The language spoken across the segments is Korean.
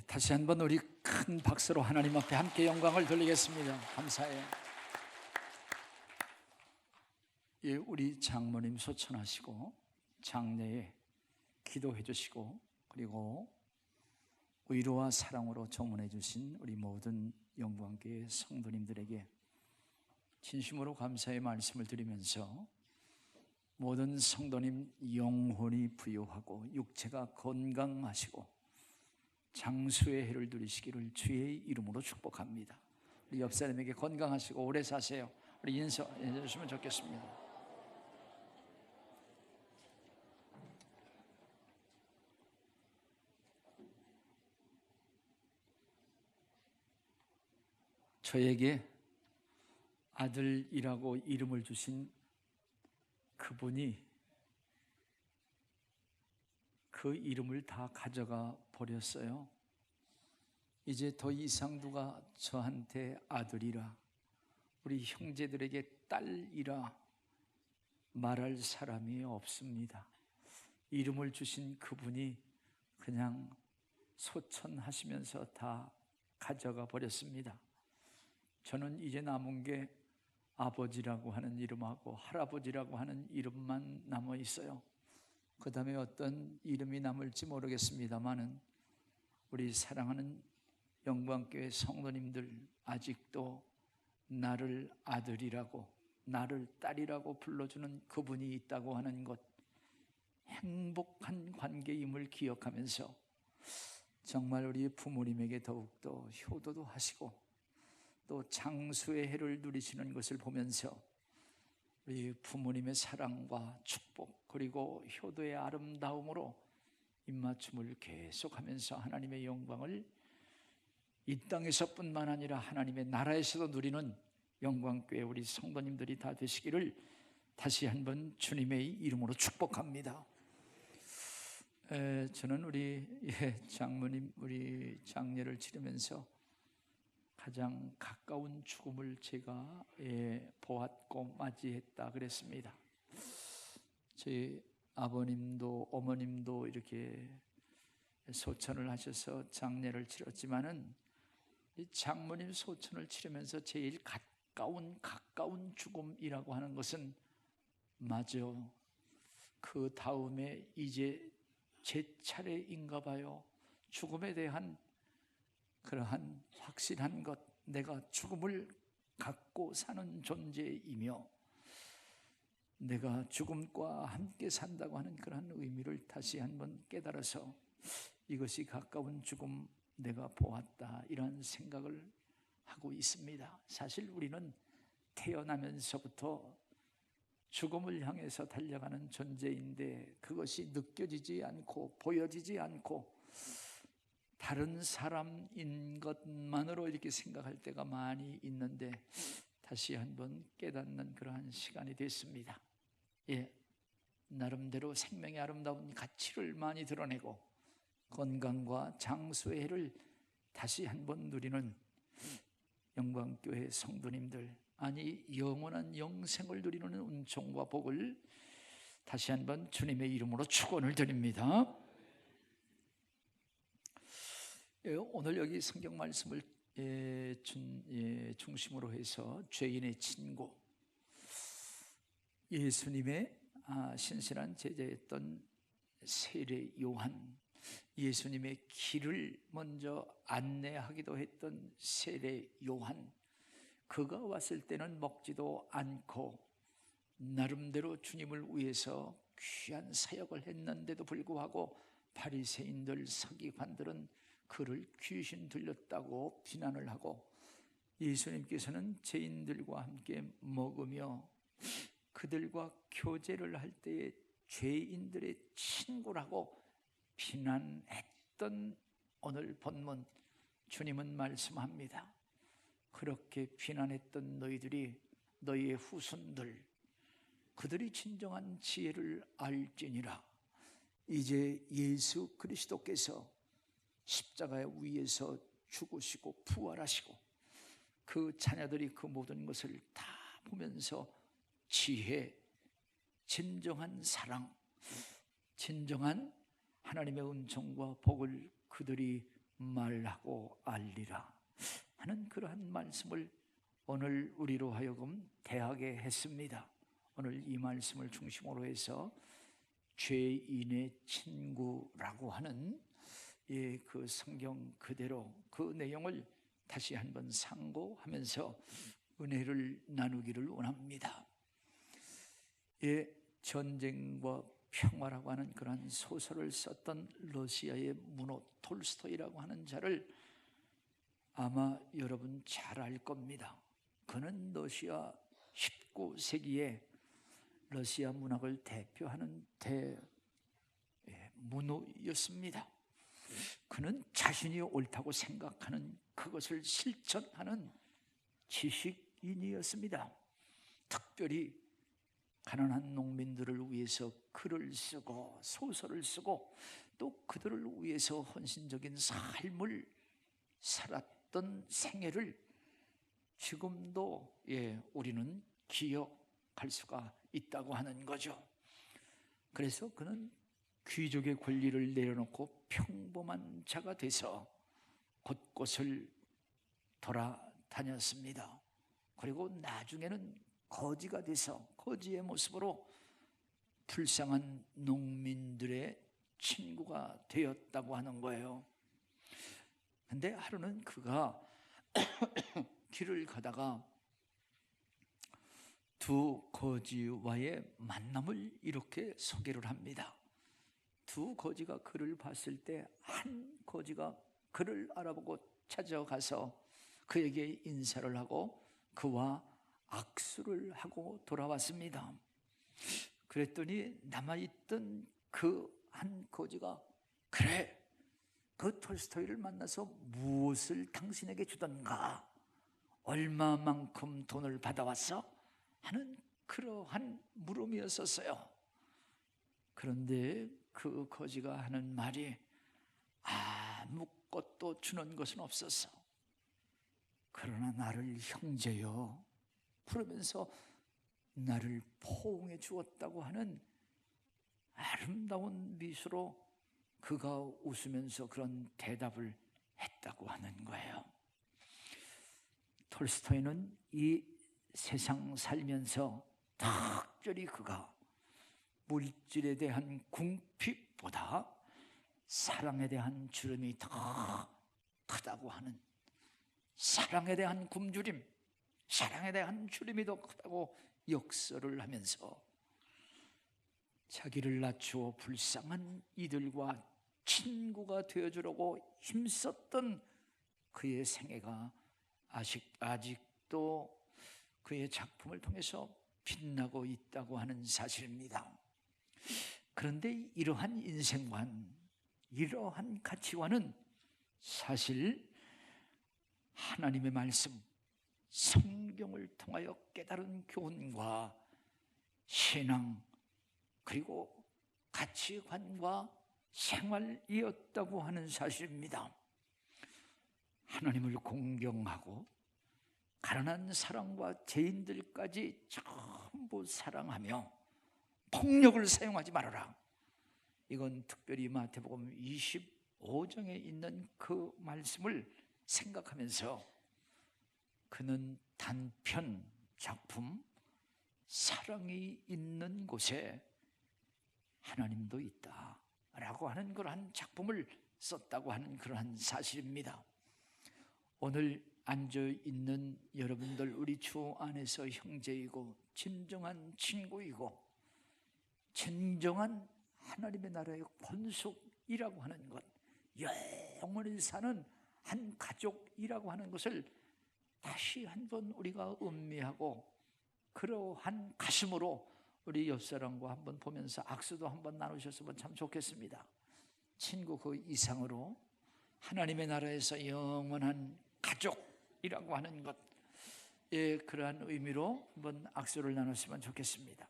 다시 한번 우리 큰 박수로 하나님 앞에 함께 영광을 돌리겠습니다. 감사해요. 예, 우리 장모님 소천하시고 장례에 기도해 주시고 그리고 위로와 사랑으로 조문해 주신 우리 모든 영광교회 성도님들에게 진심으로 감사의 말씀을 드리면서 모든 성도님 영혼이 부유하고 육체가 건강하시고 장수의 해를 누리시기를 주의 이름으로 축복합니다. 우리 옆 사람에게 건강하시고 오래 사세요. 우리 인사해 주시면 좋겠습니다. 저에게 아들이라고 이름을 주신 그분이 그 이름을 다 가져가 버렸어요. 이제 더 이상 누가 저한테 아들이라, 우리 형제들에게 딸이라 말할 사람이 없습니다. 이름을 주신 그분이 그냥 소천하시면서 다 가져가 버렸습니다. 저는 이제 남은 게 아버지라고 하는 이름하고 할아버지라고 하는 이름만 남아 있어요. 그 다음에 어떤 이름이 남을지 모르겠습니다만은 우리 사랑하는 영광교회 성도님들 아직도 나를 아들이라고 나를 딸이라고 불러주는 그분이 있다고 하는 것, 행복한 관계임을 기억하면서 정말 우리 부모님에게 더욱더 효도도 하시고 또 장수의 해를 누리시는 것을 보면서 우리 부모님의 사랑과 축복 그리고 효도의 아름다움으로 입맞춤을 계속하면서 하나님의 영광을 이 땅에서뿐만 아니라 하나님의 나라에서도 누리는 영광교회 우리 성도님들이 다 되시기를 다시 한번 주님의 이름으로 축복합니다. 저는 우리 장모님 우리 장례를 치르면서 가장 가까운 죽음을 제가 보았고 맞이했다 그랬습니다. 저희 아버님도 어머님도 이렇게 소천을 하셔서 장례를 치렀지만은 이 장모님 소천을 치르면서 제일 가까운 죽음이라고 하는 것은 맞아. 그 다음에 이제 제 차례인가 봐요. 죽음에 대한 그러한 확실한 것, 내가 죽음을 갖고 사는 존재이며 내가 죽음과 함께 산다고 하는 그러한 의미를 다시 한번 깨달아서 이것이 가까운 죽음 내가 보았다 이런 생각을 하고 있습니다. 사실 우리는 태어나면서부터 죽음을 향해서 달려가는 존재인데 그것이 느껴지지 않고 보여지지 않고 다른 사람인 것만으로 이렇게 생각할 때가 많이 있는데 다시 한번 깨닫는 그러한 시간이 됐습니다. 나름대로 생명의 아름다운 가치를 많이 드러내고 건강과 장수의 해를 다시 한번 누리는 영광교회 성도님들, 아니 영원한 영생을 누리는 은총과 복을 다시 한번 주님의 이름으로 축원을 드립니다. 오늘 여기 성경 말씀을 중심으로 해서 죄인의 친구, 예수님의 신실한 제자였던 세례 요한, 예수님의 길을 먼저 안내하기도 했던 세례 요한, 그가 왔을 때는 먹지도 않고 나름대로 주님을 위해서 귀한 사역을 했는데도 불구하고 바리새인들 서기관들은 그를 귀신 들렸다고 비난을 하고 예수님께서는 죄인들과 함께 먹으며 그들과 교제를 할 때에 죄인들의 친구라고 비난했던 오늘 본문 주님은 말씀합니다. 그렇게 비난했던 너희들이 너희의 후손들 그들이 진정한 지혜를 알지니라. 이제 예수 그리스도께서 십자가의 위에서 죽으시고 부활하시고 그 자녀들이 그 모든 것을 다 보면서 지혜, 진정한 사랑, 진정한 하나님의 은총과 복을 그들이 말하고 알리라 하는 그러한 말씀을 오늘 우리로 하여금 대하게 했습니다. 오늘 이 말씀을 중심으로 해서 죄인의 친구라고 하는 그 성경 그대로 그 내용을 다시 한번 상고하면서 은혜를 나누기를 원합니다. 전쟁과 평화라고 하는 그런 소설을 썼던 러시아의 문호 톨스토이라고 하는 자를 아마 여러분 잘 알 겁니다. 그는 러시아 19세기에 러시아 문학을 대표하는 대문호였습니다. 그는 자신이 옳다고 생각하는 그것을 실천하는 지식인이었습니다. 특별히 가난한 농민들을 위해서 글을 쓰고 소설을 쓰고 또 그들을 위해서 헌신적인 삶을 살았던 생애를 지금도 우리는 기억할 수가 있다고 하는 거죠. 그래서 그는 귀족의 권리를 내려놓고 평범한 자가 돼서 곳곳을 돌아다녔습니다. 그리고 나중에는 거지가 돼서 거지의 모습으로 불쌍한 농민들의 친구가 되었다고 하는 거예요. 근데 하루는 그가 길을 가다가 두 거지와의 만남을 이렇게 소개를 합니다. 두 거지가 그를 봤을 때 한 거지가 그를 알아보고 찾아가서 그에게 인사를 하고 그와 악수를 하고 돌아왔습니다. 그랬더니 남아있던 그 한 거지가 그래, 그 톨스토이를 만나서 무엇을 당신에게 주던가, 얼마만큼 돈을 받아왔어? 하는 그러한 물음이었었어요. 그런데 그 거지가 하는 말이 아무것도 주는 것은 없었어. 그러나 나를 형제여 부르면서 나를 포옹해 주었다고 하는 아름다운 미소로 그가 웃으면서 그런 대답을 했다고 하는 거예요. 톨스토이는 이 세상 살면서 특별히 그가 물질에 대한 궁핍보다 사랑에 대한 주름이 더 크다고 하는, 사랑에 대한 굶주림, 사랑에 대한 주름이 더 크다고 역설을 하면서 자기를 낮추어 불쌍한 이들과 친구가 되어주려고 힘썼던 그의 생애가 아직도 그의 작품을 통해서 빛나고 있다고 하는 사실입니다. 그런데 이러한 인생관, 이러한 가치관은 사실 하나님의 말씀, 성경을 통하여 깨달은 교훈과 신앙, 그리고 가치관과 생활이었다고 하는 사실입니다. 하나님을 공경하고 가난한 사람과 죄인들까지 전부 사랑하며 폭력을 사용하지 말아라. 이건 특별히 마태복음 25장에 있는 그 말씀을 생각하면서 그는 단편 작품 사랑이 있는 곳에 하나님도 있다라고 하는 그러한 작품을 썼다고 하는 그러한 사실입니다. 오늘 앉아있는 여러분들, 우리 주 안에서 형제이고 진정한 친구이고 진정한 하나님의 나라의 권속이라고 하는 것, 영원히 사는 한 가족이라고 하는 것을 다시 한번 우리가 음미하고 그러한 가슴으로 우리 옆사람과 한번 보면서 악수도 한번 나누셨으면 참 좋겠습니다. 친구 그 이상으로 하나님의 나라에서 영원한 가족이라고 하는 것, 그러한 의미로 한번 악수를 나눴으면 좋겠습니다.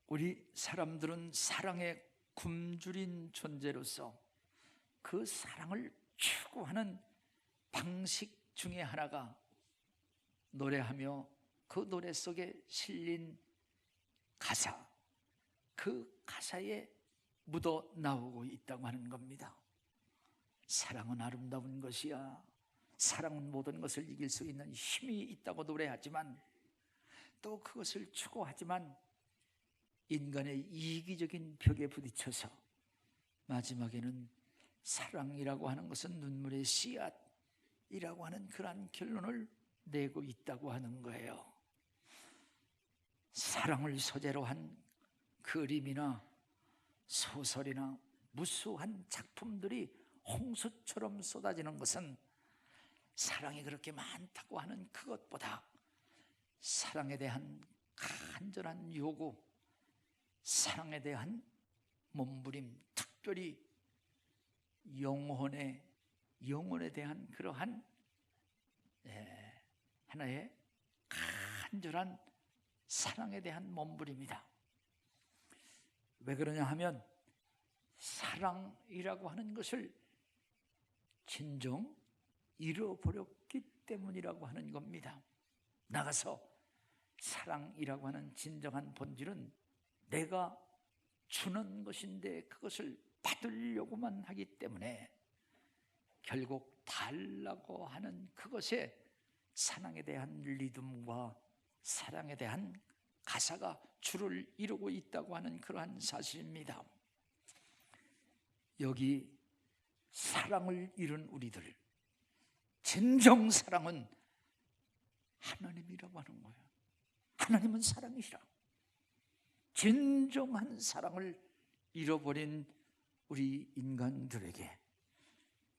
우리 사람들은 사랑에 굶주린 존재로서 그 사랑을 추구하는 방식 중에 하나가 노래하며 그 노래 속에 실린 가사, 그 가사에 묻어 나오고 있다고 하는 겁니다. 사랑은 아름다운 것이야. 사랑은 모든 것을 이길 수 있는 힘이 있다고 노래하지만, 또 그것을 추구하지만 인간의 이기적인 벽에 부딪혀서 마지막에는 사랑이라고 하는 것은 눈물의 씨앗이라고 하는 그러한 결론을 내고 있다고 하는 거예요. 사랑을 소재로 한 그림이나 소설이나 무수한 작품들이 홍수처럼 쏟아지는 것은 사랑이 그렇게 많다고 하는 그것보다 사랑에 대한 간절한 요구, 사랑에 대한 몸부림, 특별히 영혼에 대한 그러한 하나의 간절한 사랑에 대한 몸부림이다. 왜 그러냐 하면 사랑이라고 하는 것을 진정 잃어버렸기 때문이라고 하는 겁니다. 나가서 사랑이라고 하는 진정한 본질은 내가 주는 것인데 그것을 받으려고만 하기 때문에 결국 달라고 하는 그것에 사랑에 대한 리듬과 사랑에 대한 가사가 줄을 이루고 있다고 하는 그러한 사실입니다. 여기 사랑을 잃은 우리들, 진정 사랑은 하나님이라고 하는 거예요. 하나님은 사랑이시라. 진정한 사랑을 잃어버린 우리 인간들에게,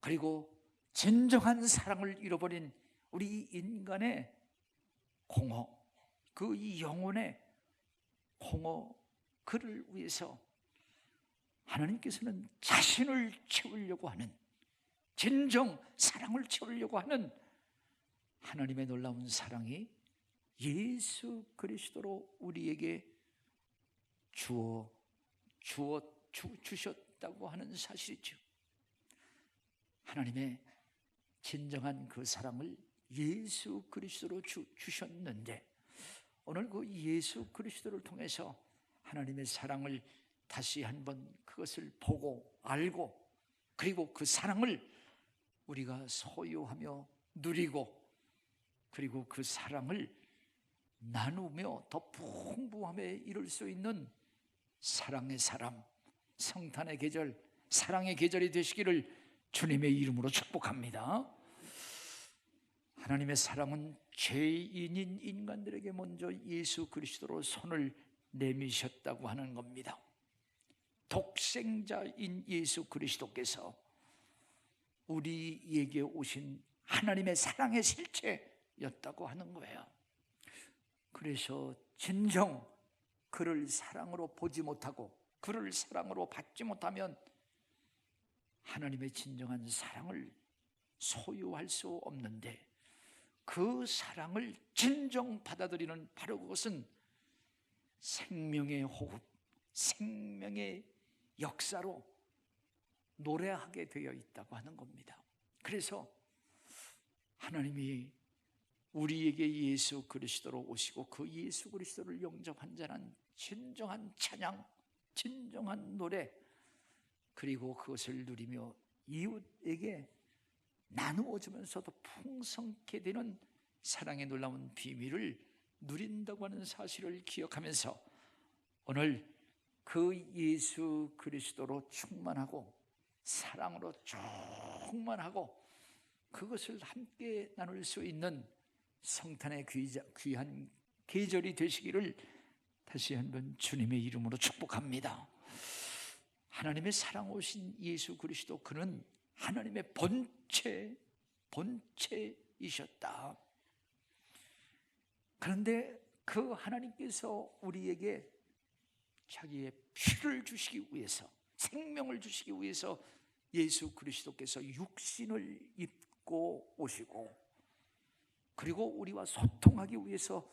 그리고 진정한 사랑을 잃어버린 우리 인간의 공허, 그 이 영혼의 공허, 그를 위해서 하나님께서는 자신을 채우려고 하는, 진정 사랑을 채우려고 하는 하나님의 놀라운 사랑이 예수 그리스도로 우리에게 주셨다고 하는 사실이죠. 하나님의 진정한 그 사랑을 예수 그리스도로 주셨는데, 오늘 그 예수 그리스도를 통해서 하나님의 사랑을 다시 한번 그것을 보고 알고, 그리고 그 사랑을 우리가 소유하며 누리고, 그리고 그 사랑을 나누며 더 풍부함에 이룰 수 있는 사랑의 사람, 성탄의 계절, 사랑의 계절이 되시기를 주님의 이름으로 축복합니다. 하나님의 사랑은 죄인인 인간들에게 먼저 예수 그리스도로 손을 내미셨다고 하는 겁니다. 독생자인 예수 그리스도께서 우리에게 오신 하나님의 사랑의 실체였다고 하는 거예요. 그래서 진정 그를 사랑으로 보지 못하고 그를 사랑으로 받지 못하면 하나님의 진정한 사랑을 소유할 수 없는데, 그 사랑을 진정 받아들이는 바로 그것은 생명의 호흡, 생명의 역사로 노래하게 되어 있다고 하는 겁니다. 그래서 하나님이 우리에게 예수 그리스도로 오시고 그 예수 그리스도를 영접한 자는 진정한 찬양, 진정한 노래, 그리고 그것을 누리며 이웃에게 나누어주면서도 풍성케 되는 사랑의 놀라운 비밀을 누린다고 하는 사실을 기억하면서 오늘 그 예수 그리스도로 충만하고 사랑으로 충만하고 그것을 함께 나눌 수 있는 성탄의 귀한 계절이 되시기를 다시 한번 주님의 이름으로 축복합니다. 하나님의 사랑 오신 예수 그리스도, 그는 하나님의 본체이셨다. 그런데 그 하나님께서 우리에게 자기의 피를 주시기 위해서, 생명을 주시기 위해서 예수 그리스도께서 육신을 입고 오시고, 그리고 우리와 소통하기 위해서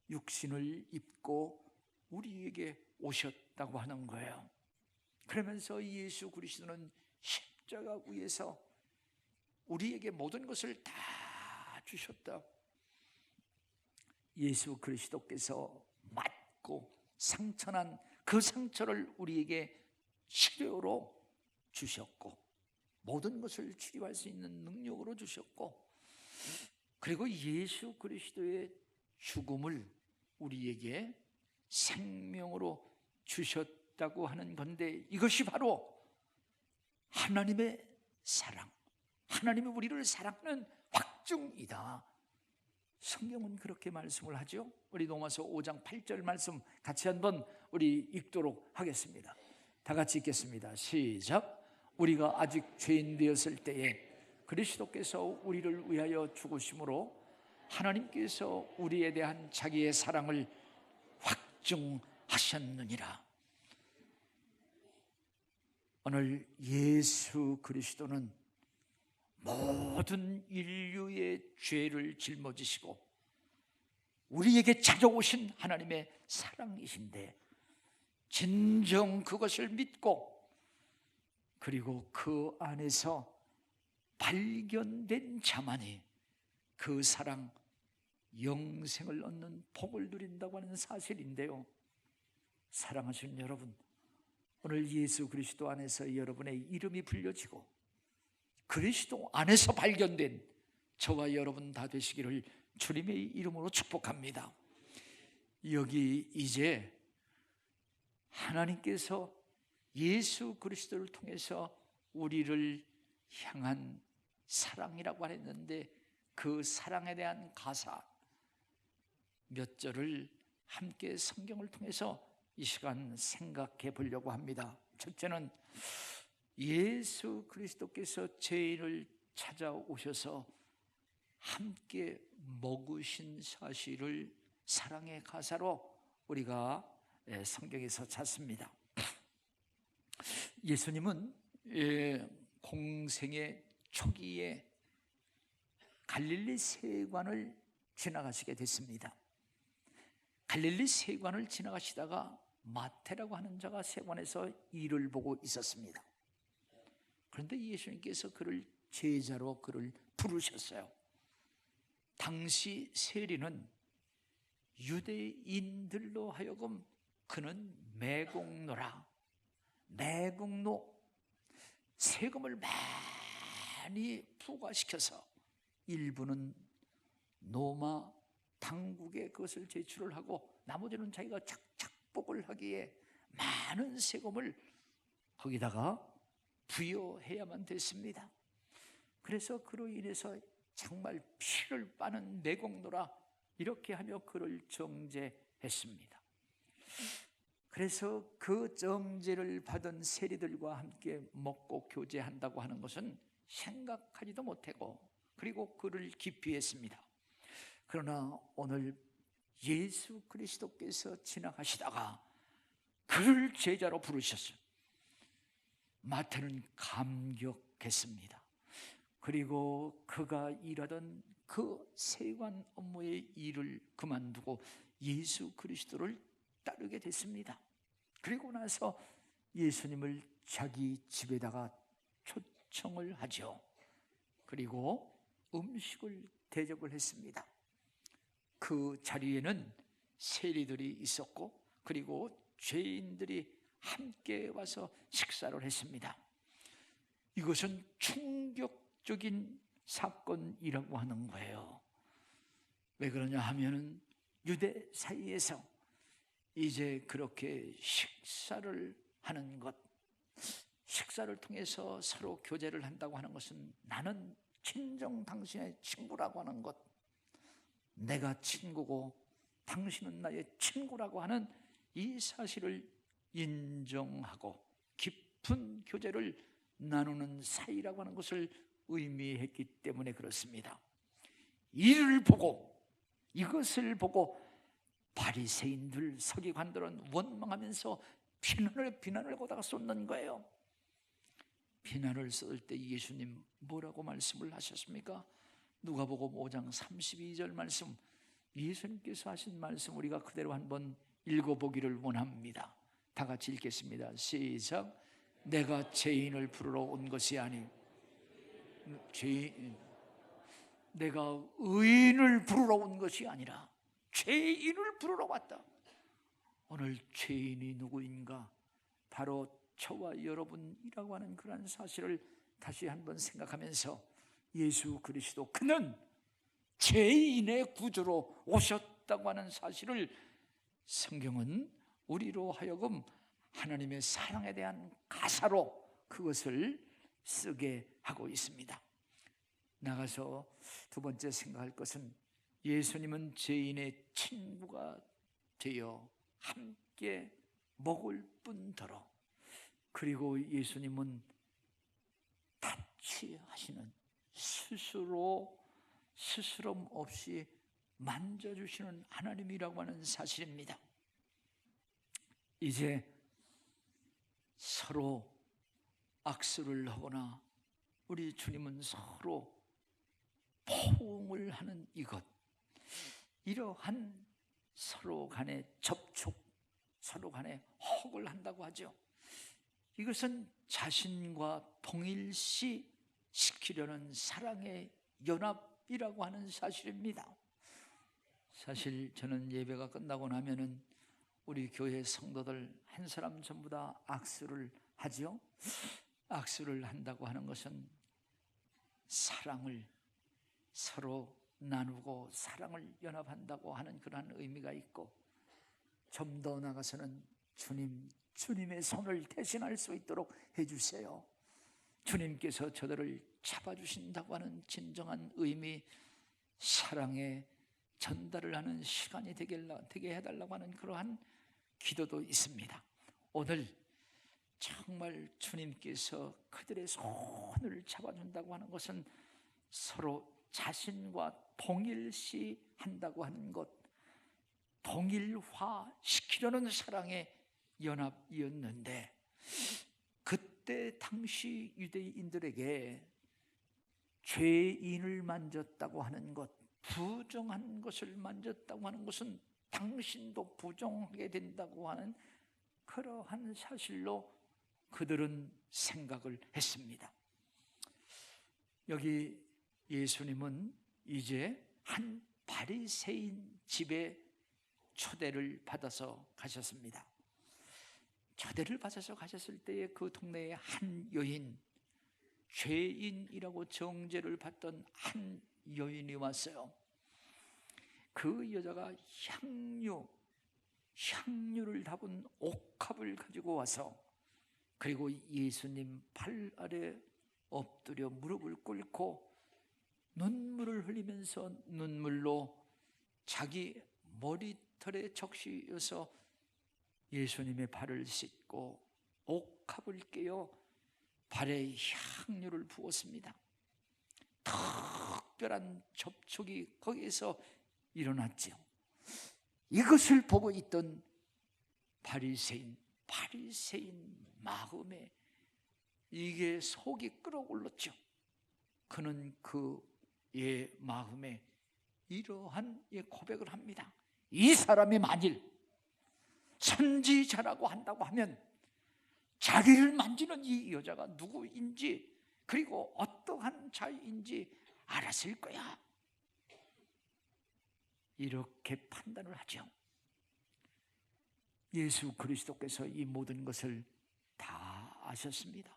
육신을 입고 우리에게 오셨다고 하는 거예요. 그러면서 예수 그리스도는 십자가 위에서 우리에게 모든 것을 다 주셨다. 예수 그리스도께서 맞고 상처난 그 상처를 우리에게 치료로 주셨고, 모든 것을 치료할 수 있는 능력으로 주셨고, 그리고 예수 그리스도의 죽음을 우리에게 생명으로 주셨다고 하는 건데, 이것이 바로 하나님의 사랑, 하나님이 우리를 사랑하는 확증이다. 성경은 그렇게 말씀을 하죠. 우리 로마서 5장 8절 말씀 같이 한번 우리 읽도록 하겠습니다. 다 같이 읽겠습니다. 시작. 우리가 아직 죄인 되었을 때에 그리스도께서 우리를 위하여 죽으심으로 하나님께서 우리에 대한 자기의 사랑을 확증하셨느니라. 오늘 예수 그리스도는 모든 인류의 죄를 짊어지시고 우리에게 찾아오신 하나님의 사랑이신데, 진정 그것을 믿고 그리고 그 안에서 발견된 자만이 그 사랑, 영생을 얻는 복을 누린다고 하는 사실인데요, 사랑하시는 여러분, 오늘 예수 그리스도 안에서 여러분의 이름이 불려지고 그리스도 안에서 발견된 저와 여러분 다 되시기를 주님의 이름으로 축복합니다. 여기 이제 하나님께서 예수 그리스도를 통해서 우리를 향한 사랑이라고 했는데, 그 사랑에 대한 가사 몇 절을 함께 성경을 통해서 이 시간 생각해 보려고 합니다. 첫째는 예수 그리스도께서 죄인을 찾아오셔서 함께 먹으신 사실을 사랑의 가사로 우리가 성경에서 찾습니다. 예수님은 공생의 초기에 갈릴리 세관을 지나가시게 됐습니다. 갈릴리 세관을 지나가시다가 마태라고 하는 자가 세관에서 일을 보고 있었습니다. 그런데 예수님께서 그를 제자로 그를 부르셨어요. 당시 세리는 유대인들로 하여금 그는 매국노라, 매국노, 세금을 많이 부과시켜서 일부는 노마 당국에 그것을 제출을 하고 나머지는 자기가 착착복을 하기에 많은 세금을 거기다가 부여해야만 됐습니다. 그래서 그로 인해서 정말 피를 빠는 매국노라 이렇게 하며 그를 정죄했습니다. 그래서 그 정죄를 받은 세리들과 함께 먹고 교제한다고 하는 것은 생각하지도 못하고, 그리고 그를 기피했습니다. 그러나 오늘 예수 그리스도께서 지나가시다가 그를 제자로 부르셨어요. 마태는 감격했습니다. 그리고 그가 일하던 그 세관 업무의 일을 그만두고 예수 그리스도를 따르게 됐습니다. 그리고 나서 예수님을 자기 집에다가 초청을 하죠. 그리고 음식을 대접을 했습니다. 그 자리에는 세리들이 있었고 그리고 죄인들이 함께 와서 식사를 했습니다. 이것은 충격적인 사건이라고 하는 거예요. 왜 그러냐 하면은 유대 사이에서 이제 그렇게 식사를 하는 것, 식사를 통해서 서로 교제를 한다고 하는 것은 나는 친정 당신의 친구라고 하는 것, 내가 친구고 당신은 나의 친구라고 하는 이 사실을 인정하고 깊은 교제를 나누는 사이라고 하는 것을 의미했기 때문에 그렇습니다. 이를 보고, 이것을 보고 바리새인들, 서기관들은 원망하면서 비난을 거다가 쏟는 거예요. 비난을 쏟을 때 예수님 뭐라고 말씀을 하셨습니까? 누가복음 5장 32절 말씀, 예수님께서 하신 말씀 우리가 그대로 한번 읽어보기를 원합니다. 다 같이 읽겠습니다. 시작. 내가 죄인을 부르러 온 것이 아니 내가 의인을 부르러 온 것이 아니라 죄인을 부르러 왔다. 오늘 죄인이 누구인가? 바로 저와 여러분이라고 하는 그런 사실을 다시 한번 생각하면서 예수 그리스도, 그는 죄인의 구주로 오셨다고 하는 사실을 성경은 우리로 하여금 하나님의 사랑에 대한 가사로 그것을 쓰게 하고 있습니다. 나가서 두 번째 생각할 것은, 예수님은 죄인의 친구가 되어 함께 먹을 뿐더러, 그리고 예수님은 타치하시는, 스스럼 없이 만져주시는 하나님이라고 하는 사실입니다. 이제 서로 악수를 하거나 우리 주님은 서로 포옹을 하는 이것, 이러한 서로 간의 접촉, 서로 간의 허락을 한다고 하죠. 이것은 자신과 동일시 시키려는 사랑의 연합이라고 하는 사실입니다. 사실 저는 예배가 끝나고 나면은 우리 교회 성도들 한 사람 전부 다 악수를 하죠. 악수를 한다고 하는 것은 사랑을 서로 나누고 사랑을 연합한다고 하는 그러한 의미가 있고, 좀 더 나가서는 주님의 손을 대신할 수 있도록 해주세요. 주님께서 저들을 잡아주신다고 하는 진정한 의미, 사랑의 전달을 하는 시간이 되게 해달라고 하는 그러한 기도도 있습니다. 오늘 정말 주님께서 그들의 손을 잡아준다고 하는 것은 서로 자신과 동일시 한다고 하는 것, 동일화 시키려는 사랑의 연합이었는데, 그때 당시 유대인들에게 죄인을 만졌다고 하는 것, 부정한 것을 만졌다고 하는 것은 당신도 부정하게 된다고 하는 그러한 사실로 그들은 생각을 했습니다. 여기 예수님은 이제 한 바리새인 집에 초대를 받아서 가셨습니다. 초대를 받아서 가셨을 때에 그 동네에 한 여인, 죄인이라고 정죄를 받던 한 여인이 왔어요. 그 여자가 향유를 담은 옥합을 가지고 와서, 그리고 예수님 발 아래 엎드려 무릎을 꿇고 눈물을 흘리면서 눈물로 자기 머리털에 적시어서 예수님의 발을 씻고 옥합을 깨어 발에 향유를 부었습니다. 특별한 접촉이 거기에서 일어났죠. 이것을 보고 있던 바리새인 마음에 이게 속이 끓어올랐죠. 그는 그의 마음에 이러한 고백을 합니다. 이 사람이 만일 선지자라고 한다고 하면 자기를 만지는 이 여자가 누구인지, 그리고 어떠한 자인지 알았을 거야. 이렇게 판단을 하죠. 예수 그리스도께서 이 모든 것을 다 아셨습니다.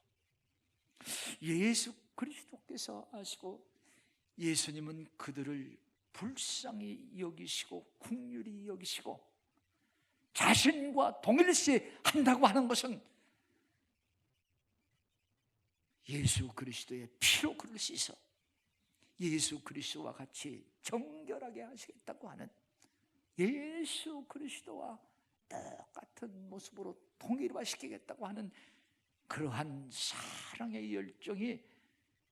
예수 그리스도께서 아시고, 예수님은 그들을 불쌍히 여기시고 긍휼히 여기시고 자신과 동일시 한다고 하는 것은 예수 그리스도의 피로 그를 씻어 예수 그리스도와 같이 정결하게 하시겠다고 하는, 예수 그리스도와 똑같은 모습으로 통일화시키겠다고 하는 그러한 사랑의 열정이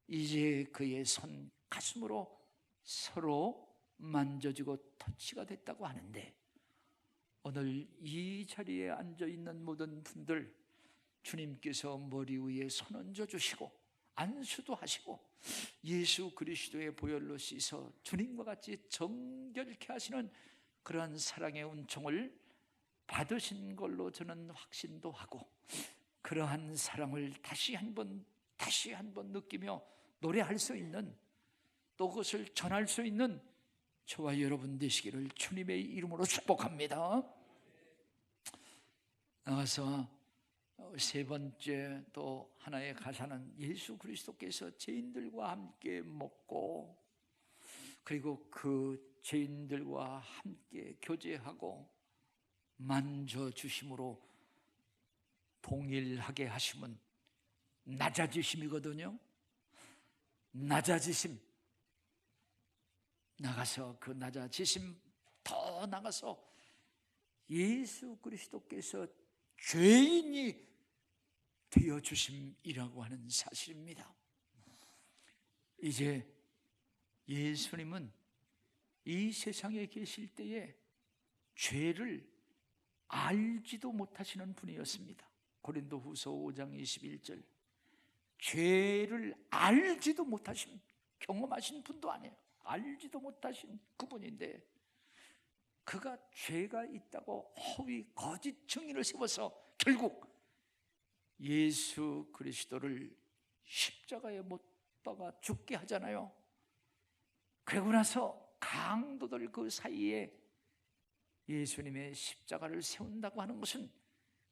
이제 그의 손 가슴으로 서로 만져지고 터치가 됐다고 하는데, 오늘 이 자리에 앉아있는 모든 분들, 주님께서 머리 위에 손 얹어 주시고 안수도 하시고 예수 그리스도의 보혈로 씻어 주님과 같이 정결케 하시는 그러한 사랑의 은총을 받으신 걸로 저는 확신도 하고, 그러한 사랑을 다시 한번 느끼며 노래할 수 있는, 또 그것을 전할 수 있는 저와 여러분 되시기를 주님의 이름으로 축복합니다. 나가서 세 번째 또 하나의 가사는 예수 그리스도께서 죄인들과 함께 먹고 그리고 그 죄인들과 함께 교제하고 만져주심으로 동일하게 하심은 낮아지심이거든요. 낮아지심. 나가서 그 낮아지심 더 나가서 예수 그리스도께서 죄인이 되어주심이라고 하는 사실입니다. 이제 예수님은 이 세상에 계실 때에 죄를 알지도 못하시는 분이었습니다. 고린도후서 5장 21절 죄를 알지도 못하신, 경험하신 분도 아니에요. 알지도 못하신 그분인데 그가 죄가 있다고 허위 거짓 증인을 세워서 결국 예수 그리스도를 십자가에 못 박아 죽게 하잖아요. 그러고 나서 강도들 그 사이에 예수님의 십자가를 세운다고 하는 것은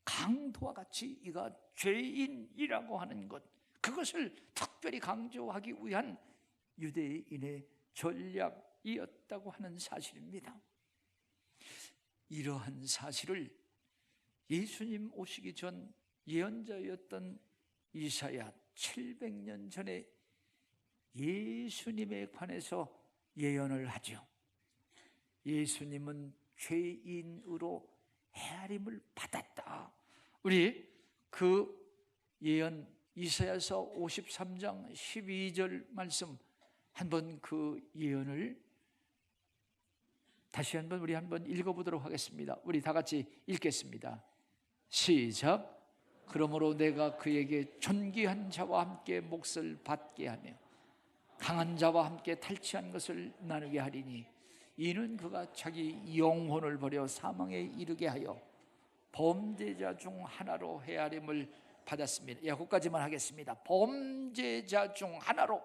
강도와 같이 이가 죄인이라고 하는 것, 그것을 특별히 강조하기 위한 유대인의 전략이었다고 하는 사실입니다. 이러한 사실을 예수님 오시기 전 예언자였던 이사야 700년 전에 예수님에 관해서 예언을 하죠. 예수님은 죄인으로 헤아림을 받았다. 우리 그 예언 이사야서 53장 12절 말씀 한번 그 예언을 다시 한번 우리 한번 읽어보도록 하겠습니다. 우리 다 같이 읽겠습니다. 시작. 그러므로 내가 그에게 존귀한 자와 함께 몫을 받게 하며 강한 자와 함께 탈취한 것을 나누게 하리니 이는 그가 자기 영혼을 버려 사망에 이르게 하여 범죄자 중 하나로 헤아림을 받았습니다. 거기까지만 하겠습니다. 범죄자 중 하나로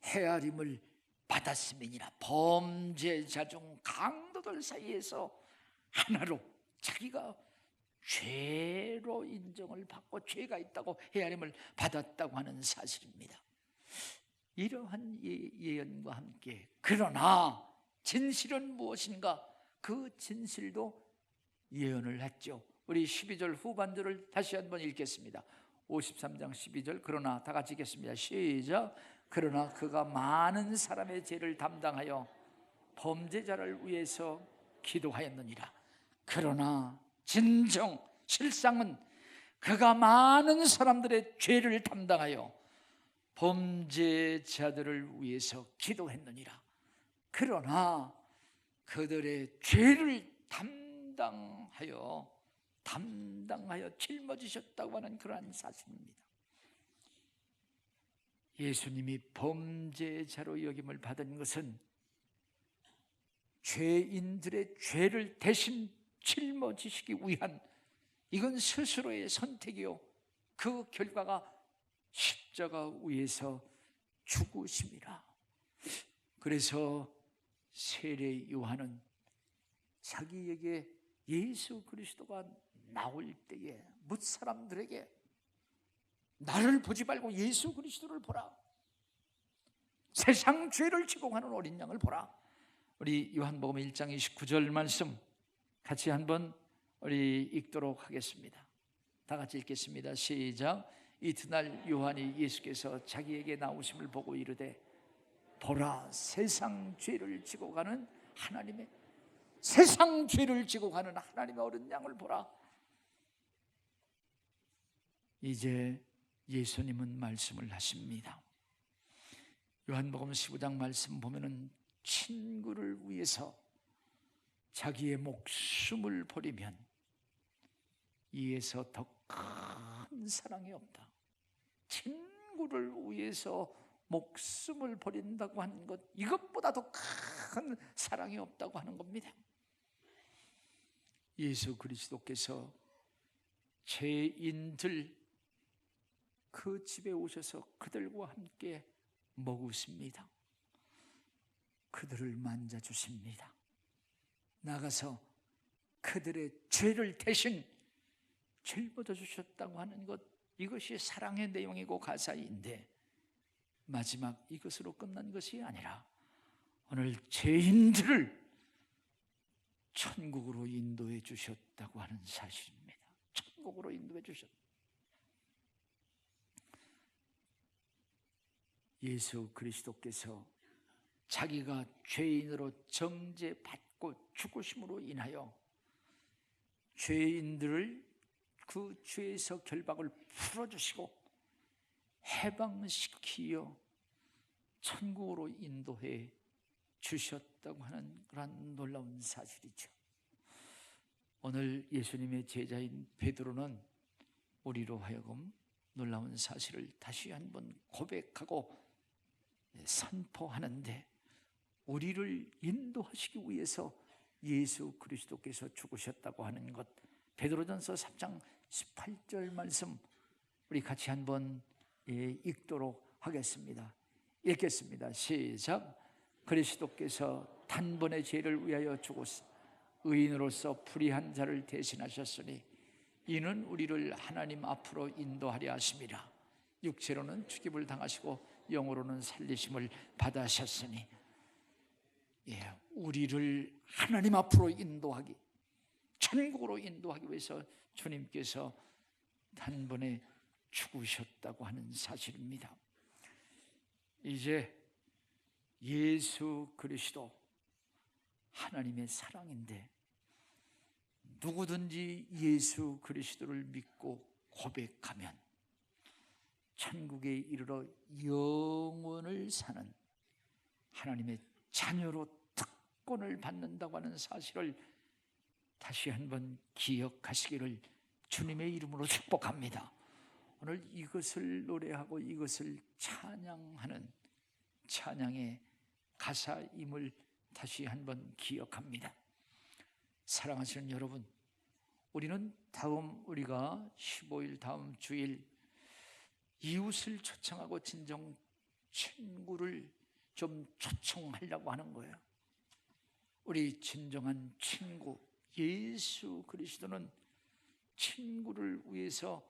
헤아림을 받았음이니라. 범죄자 중 강도들 사이에서 하나로 자기가 죄로 인정을 받고 죄가 있다고 헤아림을 받았다고 하는 사실입니다. 이러한 예언과 함께 그러나 진실은 무엇인가? 그 진실도 예언을 했죠. 우리 12절 후반절을 다시 한번 읽겠습니다. 53장 12절 그러나 다 같이 읽겠습니다. 시작. 그러나 그가 많은 사람의 죄를 담당하여 범죄자를 위해서 기도하였느니라. 그러나 진정 실상은 그가 많은 사람들의 죄를 담당하여 범죄자들을 위해서 기도했느니라. 그러나 그들의 죄를 담당하여 짊어지셨다고 하는 그러한 사실입니다. 예수님이 범죄자로 여김을 받은 것은 죄인들의 죄를 대신 짊어지시기 위한, 이건 스스로의 선택이요 그 결과가 십자가 위에서 죽으심이라. 그래서 세례 요한은 자기에게 예수 그리스도가 나올 때에 뭇 사람들에게 나를 보지 말고 예수 그리스도를 보라, 세상 죄를 지고 가는 어린 양을 보라. 우리 요한복음 1장 29절 말씀 같이 한번 우리 읽도록 하겠습니다. 다 같이 읽겠습니다. 시작. 이튿날 요한이 예수께서 자기에게 나오심을 보고 이르되 보라, 세상 죄를 지고 가는 하나님의 어린 양을 보라. 이제 예수님은 말씀을 하십니다. 요한복음 15장 말씀 보면은 친구를 위해서 자기의 목숨을 버리면 이에서 더 큰 사랑이 없다. 친구를 위해서 목숨을 버린다고 하는 것, 이것보다 더 큰 사랑이 없다고 하는 겁니다. 예수 그리스도께서 죄인들 그 집에 오셔서 그들과 함께 먹으십니다. 그들을 만져주십니다. 나가서 그들의 죄를 대신 짊어져 주셨다고 하는 것, 이것이 사랑의 내용이고 가사인데, 마지막 이것으로 끝난 것이 아니라 오늘 죄인들을 천국으로 인도해 주셨다고 하는 사실입니다. 천국으로 인도해 주셨다. 예수 그리스도께서 자기가 죄인으로 정죄받고 죽으심으로 인하여 죄인들을 그 죄에서 결박을 풀어주시고 해방시키어 천국으로 인도해 주셨다고 하는 그런 놀라운 사실이죠. 오늘 예수님의 제자인 베드로는 우리로 하여금 놀라운 사실을 다시 한번 고백하고 선포하는데, 우리를 인도하시기 위해서 예수 그리스도께서 죽으셨다고 하는 것, 베드로전서 3장 18절 말씀 우리 같이 한번 읽도록 하겠습니다. 읽겠습니다. 시작. 그리스도께서 단번에 죄를 위하여 죽으사 의인으로서 불의한 자를 대신하셨으니 이는 우리를 하나님 앞으로 인도하려 하심이라. 육체로는 죽임을 당하시고 영으로는 살리심을 받으셨으니, 우리를 하나님 앞으로 인도하기, 천국으로 인도하기 위해서 주님께서 단번에 죽으셨다고 하는 사실입니다. 이제 예수 그리스도 하나님의 사랑인데, 누구든지 예수 그리스도를 믿고 고백하면 천국에 이르러 영원을 사는 하나님의 자녀로 특권을 받는다고 하는 사실을 다시 한번 기억하시기를 주님의 이름으로 축복합니다. 오늘 이것을 노래하고 이것을 찬양하는 찬양의 가사임을 다시 한번 기억합니다. 사랑하시는 여러분, 우리는 우리가 15일 다음 주일 이웃을 초청하고 진정 친구를 좀 초청하려고 하는 거예요. 우리 진정한 친구 예수 그리스도는 친구를 위해서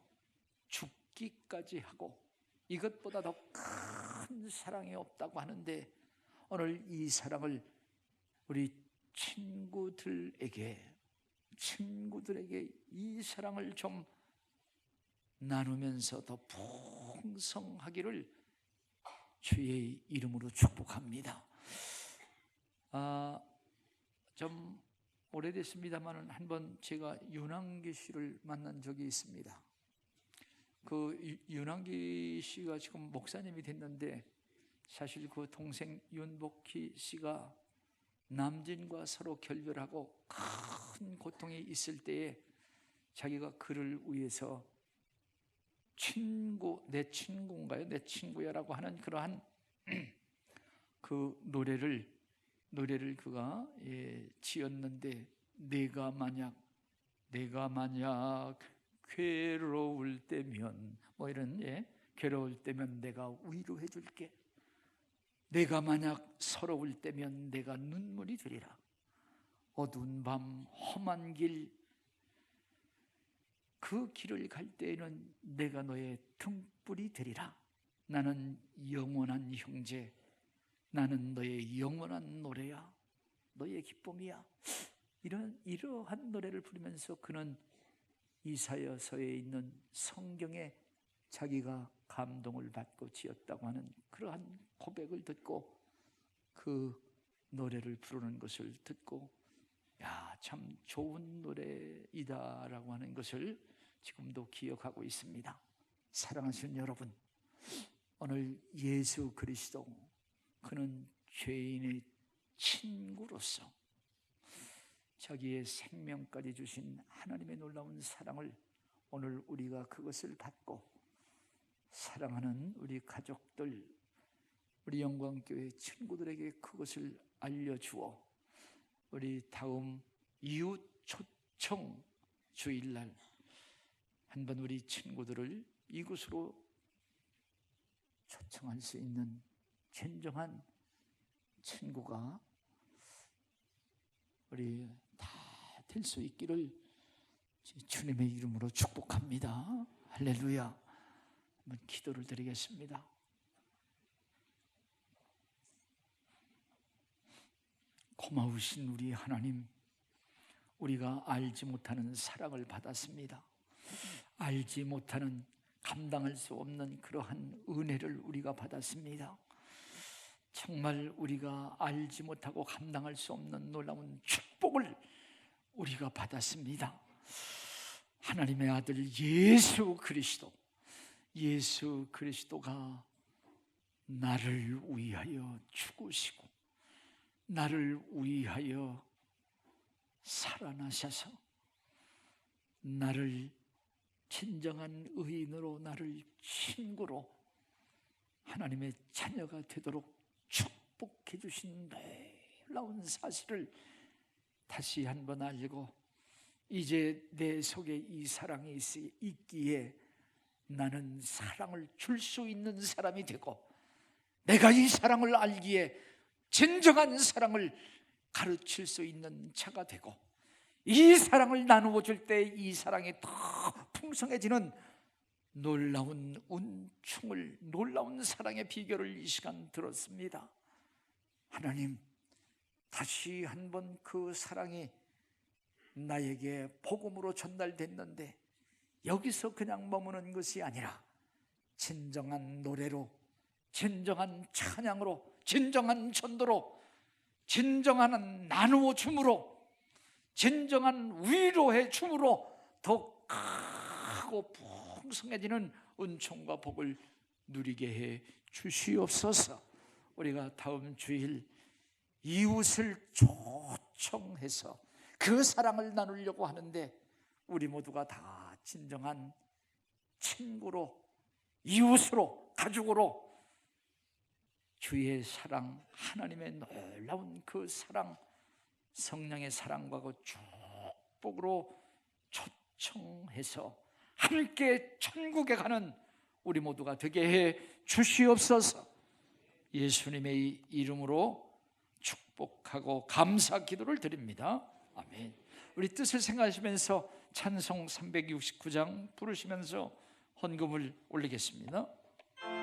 죽기까지 하고 이것보다 더 큰 사랑이 없다고 하는데, 오늘 이 사랑을 우리 친구들에게 이 사랑을 좀 나누면서 더 풍성하기를 주의 이름으로 축복합니다. 좀 오래됐습니다만 한번 제가 윤항기 씨를 만난 적이 있습니다. 그 윤항기 씨가 지금 목사님이 됐는데, 사실 그 동생 윤복희 씨가 남진과 서로 결별하고 큰 고통이 있을 때에 자기가 그를 위해서 내 친구야라고 하는 그러한 그 노래를 그가 지었는데, 내가 만약 괴로울 때면 이런 괴로울 때면 내가 위로해 줄게. 내가 만약 서러울 때면 내가 눈물이 되리라. 어두운 밤 험한 길 그 길을 갈 때에는 내가 너의 등불이 되리라. 나는 영원한 형제, 나는 너의 영원한 노래야, 너의 기쁨이야. 이러한 노래를 부르면서 그는 이사야서에 있는 성경에 자기가 감동을 받고 지었다고 하는 그러한 고백을 듣고 그 노래를 부르는 것을 듣고, 참 좋은 노래이다라고 하는 것을 지금도 기억하고 있습니다. 사랑하시는 여러분, 오늘 예수 그리스도, 그는 죄인의 친구로서 자기의 생명까지 주신 하나님의 놀라운 사랑을 오늘 우리가 그것을 받고 사랑하는 우리 가족들, 우리 영광교회 친구들에게 그것을 알려주어 우리 다음 이웃 초청 주일날 한번 우리 친구들을 이곳으로 초청할 수 있는 진정한 친구가 우리 다 될 수 있기를 주님의 이름으로 축복합니다. 할렐루야. 한번 기도를 드리겠습니다. 고마우신 우리 하나님, 우리가 알지 못하는 사랑을 받았습니다. 알지 못하는, 감당할 수 없는 그러한 은혜를 우리가 받았습니다. 정말 우리가 알지 못하고 감당할 수 없는 놀라운 축복을 우리가 받았습니다. 하나님의 아들 예수 그리스도가 나를 위하여 죽으시고 나를 위하여 살아나셔서 나를 진정한 의인으로, 나를 친구로, 하나님의 자녀가 되도록 축복해 주신 놀라운 사실을 다시 한번 알고, 이제 내 속에 이 사랑이 있기에 나는 사랑을 줄 수 있는 사람이 되고, 내가 이 사랑을 알기에 진정한 사랑을 가르칠 수 있는 자가 되고, 이 사랑을 나누어 줄 때 이 사랑이 더 풍성해지는 놀라운 은총을, 놀라운 사랑의 비결을 이 시간 들었습니다. 하나님, 다시 한번 그 사랑이 나에게 복음으로 전달됐는데 여기서 그냥 머무는 것이 아니라 진정한 노래로, 진정한 찬양으로, 진정한 전도로, 진정한 나누어 줌으로, 진정한 위로해 줌으로 더 크고 풍성해지는 은총과 복을 누리게 해 주시옵소서. 우리가 다음 주일 이웃을 초청해서 그 사랑을 나누려고 하는데, 우리 모두가 다 진정한 친구로, 이웃으로, 가족으로 주의 사랑, 하나님의 놀라운 그 사랑, 성령의 사랑과 그 축복으로 초청해서 함께 천국에 가는 우리 모두가 되게 해 주시옵소서. 예수님의 이름으로 축복하고 감사 기도를 드립니다. 아멘. 우리 뜻을 생각하시면서 찬송 369장 부르시면서 헌금을 올리겠습니다.